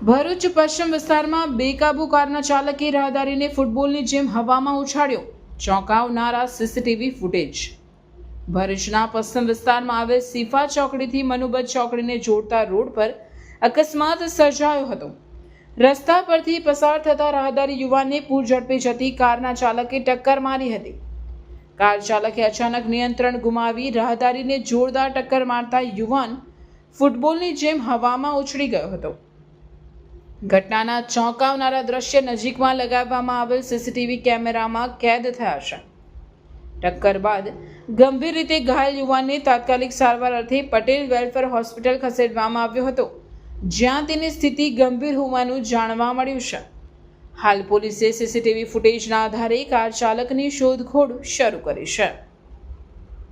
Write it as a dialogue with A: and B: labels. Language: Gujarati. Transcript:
A: ભરૂચ પશ્ચિમ વિસ્તારમાં બેકાબુ કારના ચાલકે રાહદારીને ફૂટબોલની જેમ હવામાં ઉછાળ્યો, ચોંકાવનારા સીસીટીવી ફૂટેજ। ભરૂચના પશ્ચિમ વિસ્તારમાં આવેલ સીફા ચોકડીથી મનુબત ચોકડીને જોડતા રોડ પર અકસ્માત સર્જાયો હતો। રસ્તા પરથી પસાર થતા રાહદારી યુવાનને પૂર ઝડપે જતી કારના ચાલકે ટક્કર મારી હતી। કાર ચાલકે અચાનક નિયંત્રણ ગુમાવી રાહદારીને જોરદાર ટક્કર મારતા યુવાન ફૂટબોલની જેમ હવામાં ઉછળી ગયો હતો। ઘટનાના ચોંકાવનારા દ્રશ્ય નજીકમાં લગાવવામાં આવેલ સીસીટીવી કેમેરામાં કેદ થયા છે। ટક્કર બાદ ગંભીર રીતે ઘાયલ યુવાનને તાત્કાલિક સારવાર અર્થે પટેલ વેલફેર હોસ્પિટલ ખસેડવામાં આવ્યો હતો, જ્યાં તેની સ્થિતિ ગંભીર હોવાનું જાણવા મળ્યું છે। હાલ પોલીસે સીસીટીવી ફૂટેજના આધારે કાર ચાલકની શોધખોળ શરૂ કરી છે।